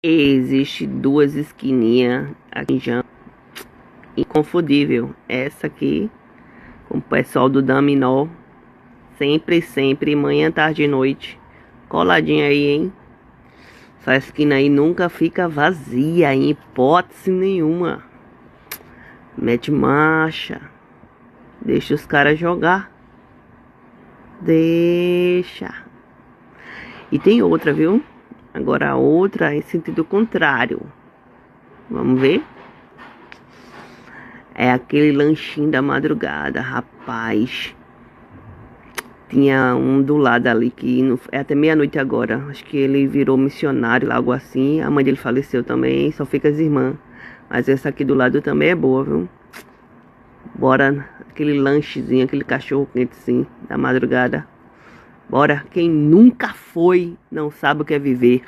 Existe duas esquininhas aqui em Jama, inconfundível. Essa aqui, com o pessoal do Dominó, sempre, manhã, tarde e noite, coladinha aí, hein? Essa esquina aí nunca fica vazia, em hipótese nenhuma. Mete marcha, deixa os caras jogar, deixa. E tem outra, viu? Agora a outra é em sentido contrário. Vamos ver? É aquele lanchinho da madrugada, rapaz. Tinha um do lado ali que é até meia-noite agora. Acho que ele virou missionário, algo assim. A mãe dele faleceu também, só fica as irmãs. Mas essa aqui do lado também é boa, viu? Bora, aquele lanchezinho, aquele cachorro quente sim, da madrugada. Bora, quem nunca foi, não sabe o que é viver.